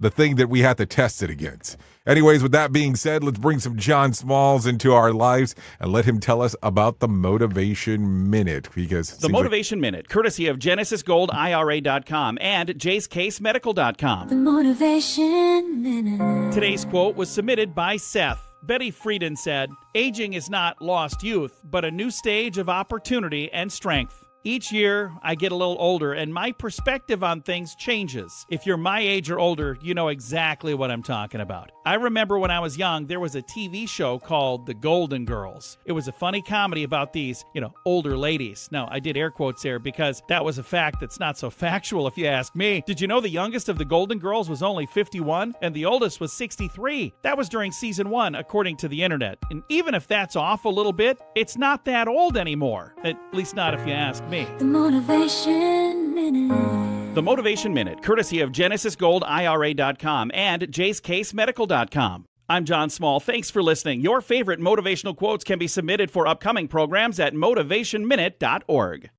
thing that we have to test it against. Anyways, with that being said, let's bring some John Smalls into our lives and let him tell us about the Motivation Minute. Because the Motivation Minute, courtesy of GenesisGoldIRA.com and JaceCaseMedical.com. The Motivation Minute. Today's quote was submitted by Seth. Betty Friedan said, "Aging is not lost youth, but a new stage of opportunity and strength. Each year, I get a little older, and my perspective on things changes. If you're my age or older, you know exactly what I'm talking about. I remember when I was young, there was a TV show called The Golden Girls. It was a funny comedy about these, older ladies. Now, I did air quotes there because that was a fact that's not so factual if you ask me. Did you know the youngest of the Golden Girls was only 51, and the oldest was 63? That was during season 1, according to the internet. And even if that's off a little bit, it's not that old anymore. At least not if you ask me. The Motivation Minute. The Motivation Minute, courtesy of GenesisGoldIRA.com and JaceCaseMedical.com. I'm John Small. Thanks for listening. Your favorite motivational quotes can be submitted for upcoming programs at motivationminute.org.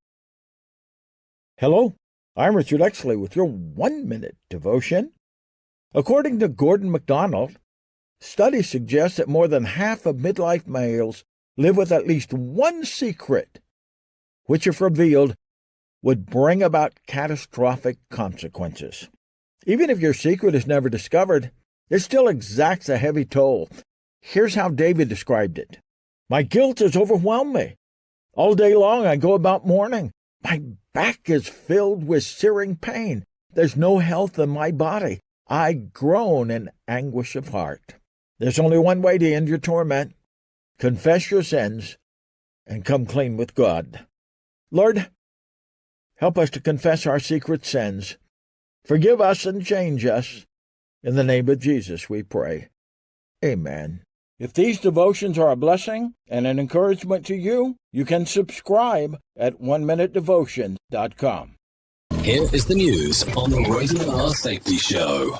Hello, I'm Richard Exley with your 1-minute devotion. According to Gordon MacDonald, studies suggest that more than half of midlife males live with at least one secret, which, if revealed, would bring about catastrophic consequences. Even if your secret is never discovered, it still exacts a heavy toll. Here's how David described it. My guilt has overwhelmed me. All day long I go about mourning. My back is filled with searing pain. There's no health in my body. I groan in anguish of heart. There's only one way to end your torment. Confess your sins and come clean with God. Lord, help us to confess our secret sins. Forgive us and change us. In the name of Jesus we pray. Amen. If these devotions are a blessing and an encouragement to you, you can subscribe at oneminutedevotion.com. Here is the news on the Rated R Safety Show.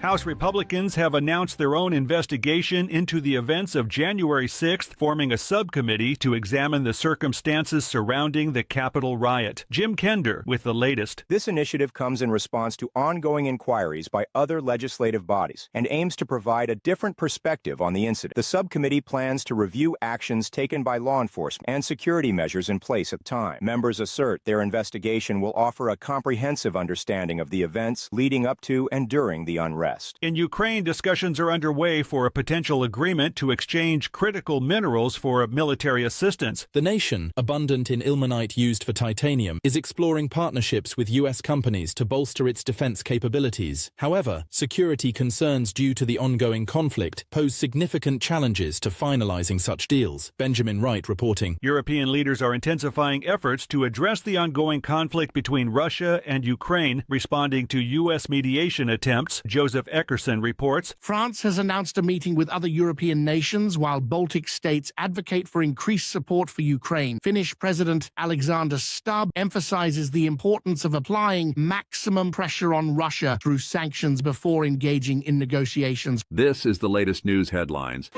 House Republicans have announced their own investigation into the events of January 6th, forming a subcommittee to examine the circumstances surrounding the Capitol riot. Jim Kender with the latest. This initiative comes in response to ongoing inquiries by other legislative bodies and aims to provide a different perspective on the incident. The subcommittee plans to review actions taken by law enforcement and security measures in place at the time. Members assert their investigation will offer a comprehensive understanding of the events leading up to and during the unrest. In Ukraine, discussions are underway for a potential agreement to exchange critical minerals for military assistance. The nation, abundant in ilmenite used for titanium, is exploring partnerships with U.S. companies to bolster its defense capabilities. However, security concerns due to the ongoing conflict pose significant challenges to finalizing such deals. Benjamin Wright reporting. European leaders are intensifying efforts to address the ongoing conflict between Russia and Ukraine, responding to U.S. mediation attempts. Joseph Eckerson reports. France has announced a meeting with other European nations while Baltic states advocate for increased support for Ukraine. Finnish President Alexander Stubb emphasizes the importance of applying maximum pressure on Russia through sanctions before engaging in negotiations. This is the latest news headlines.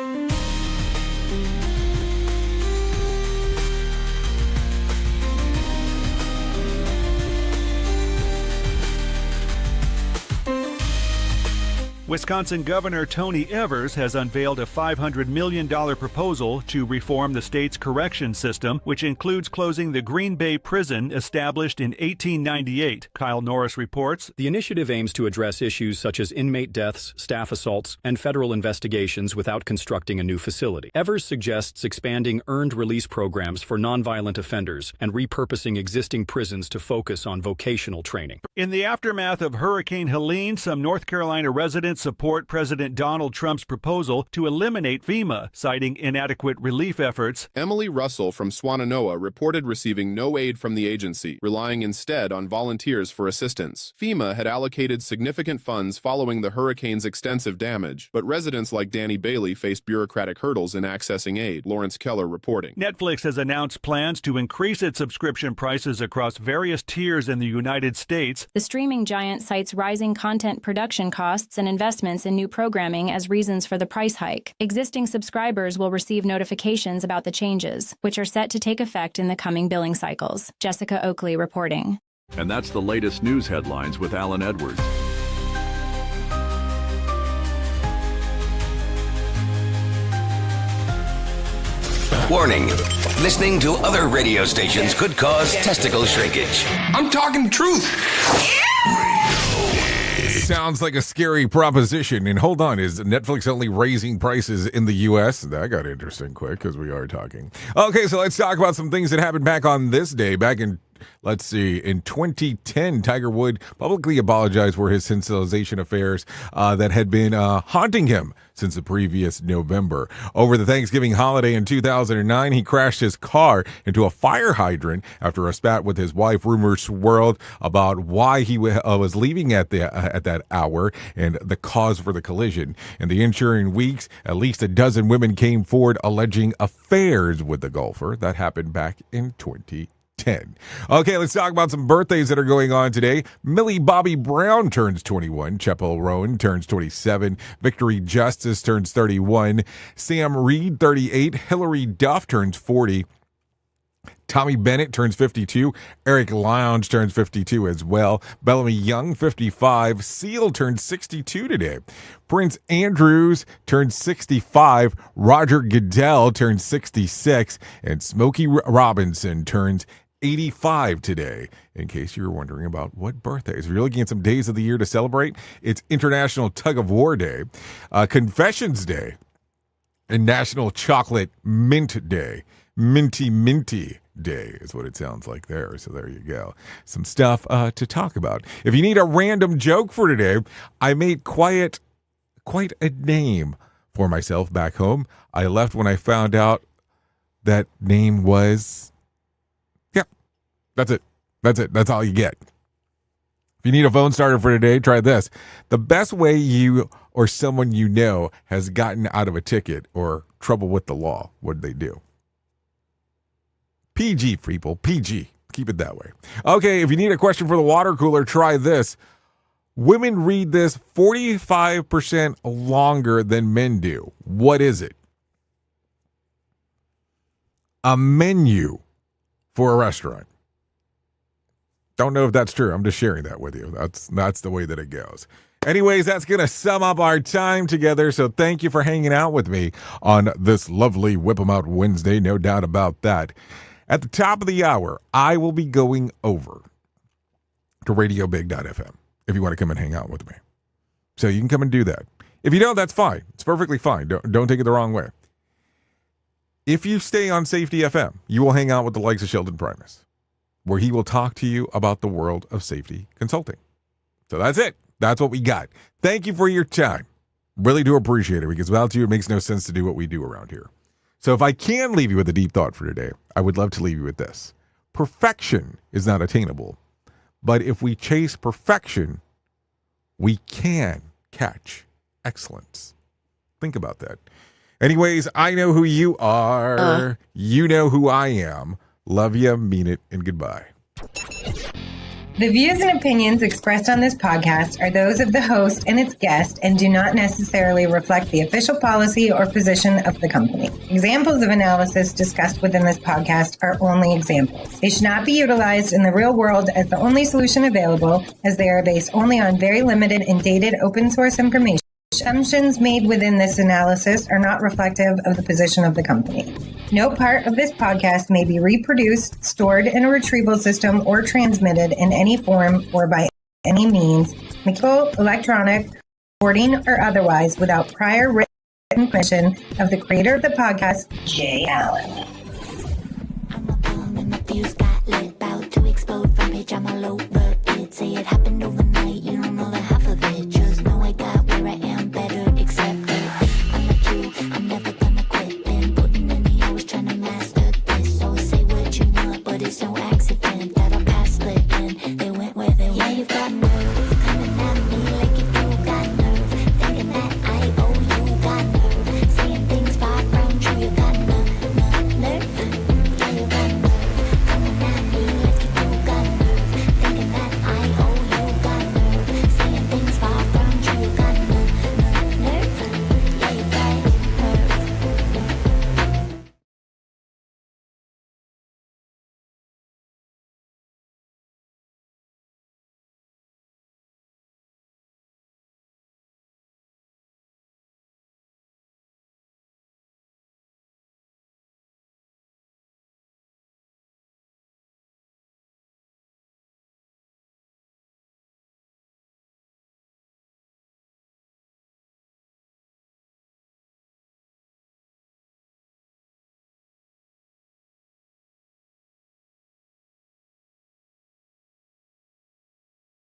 Wisconsin Governor Tony Evers has unveiled a $500 million proposal to reform the state's correction system, which includes closing the Green Bay prison established in 1898. Kyle Norris reports. The initiative aims to address issues such as inmate deaths, staff assaults, and federal investigations without constructing a new facility. Evers suggests expanding earned release programs for nonviolent offenders and repurposing existing prisons to focus on vocational training. In the aftermath of Hurricane Helene, some North Carolina residents would support President Donald Trump's proposal to eliminate FEMA, citing inadequate relief efforts. Emily Russell from Swannanoa reported receiving no aid from the agency, relying instead on volunteers for assistance. FEMA had allocated significant funds following the hurricane's extensive damage, but residents like Danny Bailey faced bureaucratic hurdles in accessing aid. Lawrence Keller reporting. Netflix has announced plans to increase its subscription prices across various tiers in the United States. The streaming giant cites rising content production costs and investments in new programming as reasons for the price hike. Existing subscribers will receive notifications about the changes, which are set to take effect in the coming billing cycles. Jessica Oakley reporting. And that's the latest news headlines with Alan Edwards. Warning, listening to other radio stations could cause testicle shrinkage. I'm talking truth. Sounds like a scary proposition. And hold on, is Netflix only raising prices in the U.S.? That got interesting quick because we are talking. Okay, so let's talk about some things that happened back on this day. Back in, let's see, in 2010, Tiger Woods publicly apologized for his sensationalization affairs that had been haunting him since the previous November. Over the Thanksgiving holiday in 2009, he crashed his car into a fire hydrant after a spat with his wife. Rumors swirled about why he was leaving at that hour and the cause for the collision. In the ensuing weeks, at least a dozen women came forward alleging affairs with the golfer. That happened back in 2010. Okay, let's talk about some birthdays that are going on today. Millie Bobby Brown turns 21. Chapel Rowan turns 27. Victory Justice turns 31. Sam Reed, 38. Hillary Duff turns 40. Tommy Bennett turns 52. Eric Lounge turns 52 as well. Bellamy Young, 55. Seal turns 62 today. Prince Andrews turns 65. Roger Goodell turns 66. And Smokey Robinson turns 85 today, in case you're wondering about what birthdays. If you're looking at some days of the year to celebrate, it's International Tug of War Day, Confessions Day, and National Chocolate Mint Day. Minty Day is what it sounds like there. So there you go. Some stuff to talk about. If you need a random joke for today, I made quite a name for myself back home. I left when I found out that name was... That's it. That's all you get. If you need a phone starter for today, try this. The best way you or someone you know has gotten out of a ticket or trouble with the law, what did they do? PG, people. PG. Keep it that way. Okay, if you need a question for the water cooler, try this. Women read this 45% longer than men do. What is it? A menu for a restaurant. Don't know if that's true. I'm just sharing that with you. That's the way that it goes. Anyways, that's going to sum up our time together. So thank you for hanging out with me on this lovely Whip 'em Out Wednesday. No doubt about that. At the top of the hour, I will be going over to radiobig.fm if you want to come and hang out with me. So you can come and do that. If you don't, that's fine. It's perfectly fine. Don't take it the wrong way. If you stay on Safety FM, you will hang out with the likes of Sheldon Primus, where he will talk to you about the world of safety consulting. So that's it. That's what we got. Thank you for your time. Really do appreciate it, because without you, it makes no sense to do what we do around here. So if I can leave you with a deep thought for today, I would love to leave you with this. Perfection is not attainable, but if we chase perfection, we can catch excellence. Think about that. Anyways, I know who you are. You know who I am. Love you, mean it, and goodbye. The views and opinions expressed on this podcast are those of the host and its guest and do not necessarily reflect the official policy or position of the company. Examples of analysis discussed within this podcast are only examples. They should not be utilized in the real world as the only solution available, as they are based only on very limited and dated open source information. Assumptions made within this analysis are not reflective of the position of the company. No part of this podcast may be reproduced, stored in a retrieval system, or transmitted in any form or by any means, mechanical, electronic, recording, or otherwise, without prior written permission of the creator of the podcast, Jay Allen. I'm a bomb and the fuse got lit, about to explode. Front page, I'm all over it. Say it happened overnight, you don't know the half of it.